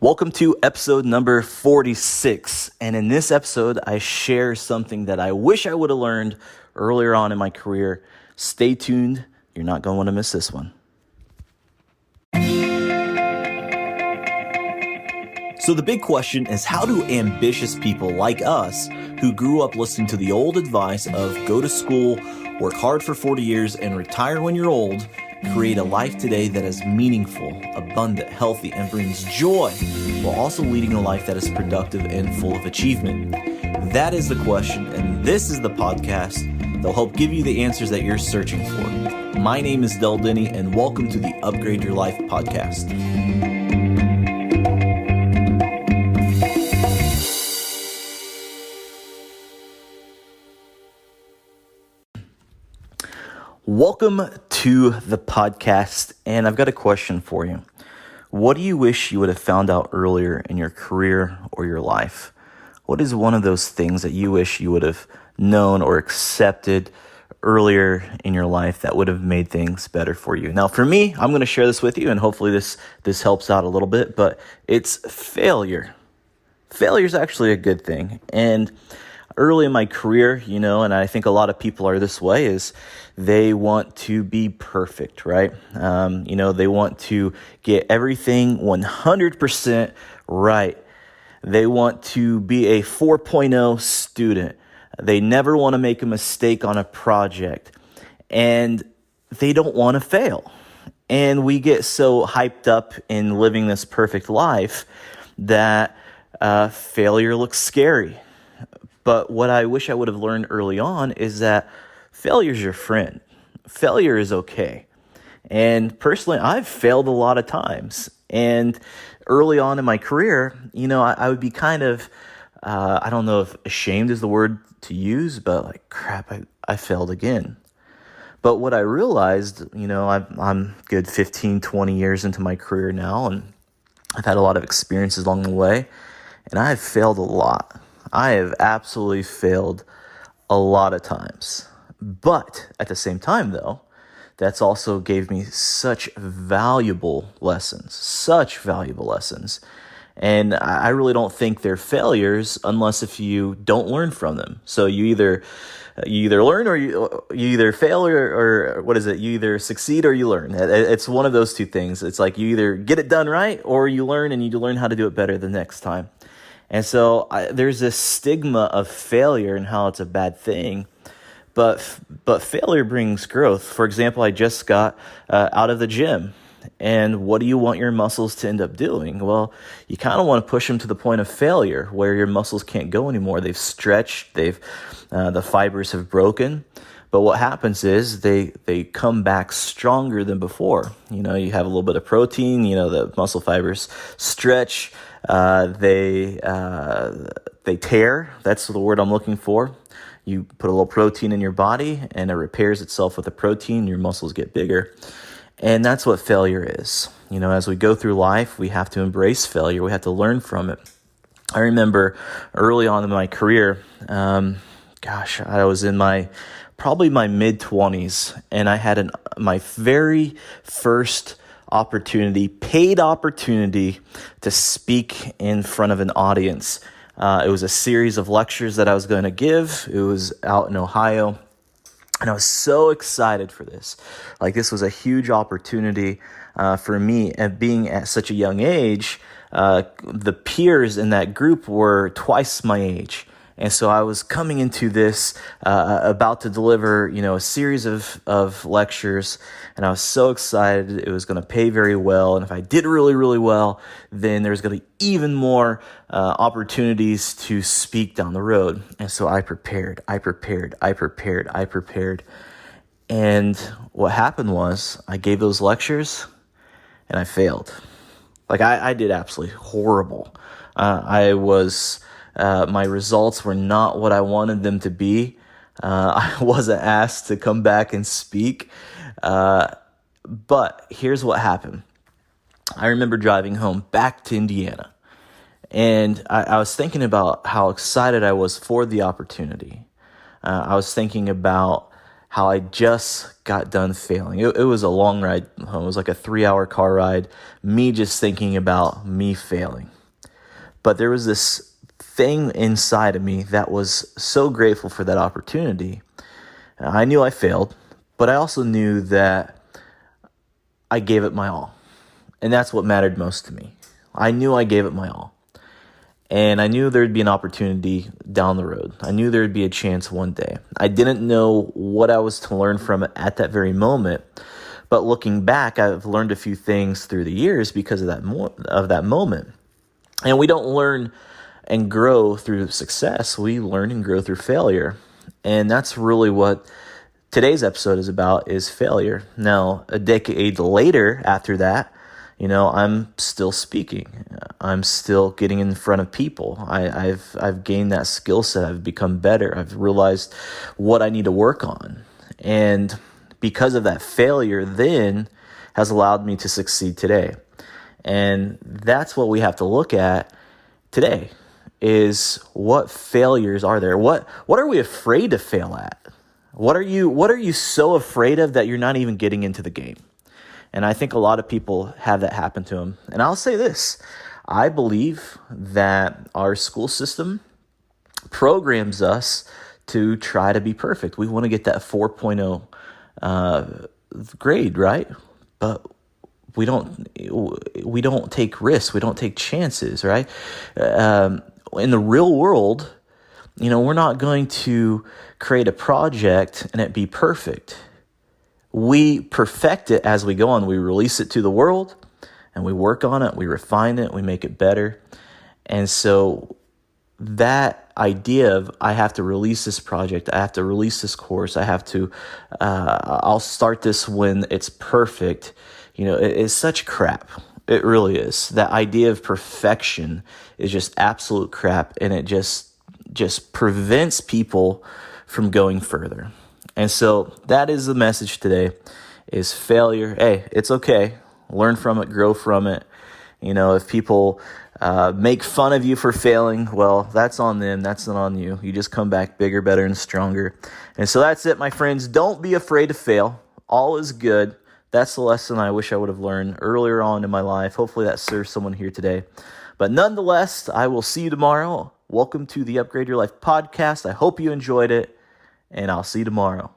Welcome to episode number 46. And in this episode, I share something that I wish I would have learned earlier on in my career. Stay tuned. You're not going to want to miss this one. So the big question is, how do ambitious people like us, who grew up listening to the old advice of go to school, work hard for 40 years, and retire when you're old, create a life today that is meaningful, abundant, healthy, and brings joy, while also leading a life that is productive and full of achievement? That is the question, and this is the podcast that will help give you the answers that you're searching for. My name is Del Denny, and welcome to the Upgrade Your Life podcast. Welcome to the podcast, and I've got a question for you. What do you wish you would have found out earlier in your career or your life? What is one of those things that you wish you would have known or accepted earlier in your life that would have made things better for you? Now, for me, I'm going to share this with you, and hopefully this helps out a little bit, but it's failure. Failure is actually a good thing, and early in my career, and I think a lot of people are this way, is they want to be perfect, right? They want to get everything 100% right. They want to be a 4.0 student. They never want to make a mistake on a project, and they don't want to fail. And we get so hyped up in living this perfect life that failure looks scary. But what I wish I would have learned early on is that failure is your friend. Failure is okay. And personally, I've failed a lot of times. And early on in my career, I would be kind of, I don't know if ashamed is the word to use, but like, crap, I failed again. But what I realized, I'm good 15, 20 years into my career now, and I've had a lot of experiences along the way, and I have failed a lot. I have absolutely failed a lot of times. But at the same time, though, that's also gave me such valuable lessons. And I really don't think they're failures unless if you don't learn from them. So you either learn or you either fail or what is it? You either succeed or you learn. It's one of those two things. It's like you either get it done right or you learn, and you learn how to do it better the next time. And so there's this stigma of failure and how it's a bad thing, but failure brings growth. For example, I just got out of the gym, and what do you want your muscles to end up doing? Well, you kind of want to push them to the point of failure where your muscles can't go anymore. They've stretched, the fibers have broken. But what happens is they come back stronger than before. You have a little bit of protein, the muscle fibers stretch, they tear. That's the word I'm looking for. You put a little protein in your body and it repairs itself with the protein. Your muscles get bigger. And that's what failure is. As we go through life, we have to embrace failure. We have to learn from it. I remember early on in my career, I was in probably my mid-20s, and I had my very first paid opportunity to speak in front of an audience. It was a series of lectures that I was going to give. It was out in Ohio, and I was so excited for this. Like, this was a huge opportunity for me, and being at such a young age, the peers in that group were twice my age. And so I was coming into this, about to deliver, a series of lectures, and I was so excited. It was going to pay very well, and if I did really, really well, then there's going to be even more opportunities to speak down the road. And so I prepared, and what happened was I gave those lectures, and I failed. Like, I did absolutely horrible. My results were not what I wanted them to be. I wasn't asked to come back and speak. But here's what happened. I remember driving home back to Indiana, and I was thinking about how excited I was for the opportunity. I was thinking about how I just got done failing. It was a long ride home. It was like a 3-hour car ride, me just thinking about me failing. But there was this thing inside of me that was so grateful for that opportunity. I knew I failed, but I also knew that I gave it my all. And that's what mattered most to me. I knew I gave it my all. And I knew there'd be an opportunity down the road. I knew there'd be a chance one day. I didn't know what I was to learn from it at that very moment. But looking back, I've learned a few things through the years because of that moment. And we don't learn and grow through success. We learn and grow through failure. And that's really what today's episode is about, is failure. Now, a decade later after that, I'm still speaking. I'm still getting in front of people. I've gained that skill set. I've become better. I've realized what I need to work on. And because of that failure then has allowed me to succeed today. And that's what we have to look at today, is what failures are there? What are we afraid to fail at? What are you so afraid of that you're not even getting into the game? And I think a lot of people have that happen to them. And I'll say this, I believe that our school system programs us to try to be perfect. We want to get that 4.0 grade, right? But we don't take risks. We don't take chances, right? In the real world, we're not going to create a project and it be perfect. We perfect it as we go on. We release it to the world and we work on it. We refine it. We make it better. And so that idea of I have to release this project, I have to release this course, I'll start this when it's perfect, it is such crap. It really is. That idea of perfection is just absolute crap, and it just prevents people from going further. And so that is the message today, is failure. Hey, it's okay. Learn from it, grow from it. If people make fun of you for failing, well, that's on them. That's not on you. You just come back bigger, better, and stronger. And so that's it, my friends. Don't be afraid to fail. All is good. That's the lesson I wish I would have learned earlier on in my life. Hopefully that serves someone here today. But nonetheless, I will see you tomorrow. Welcome to the Upgrade Your Life podcast. I hope you enjoyed it, and I'll see you tomorrow.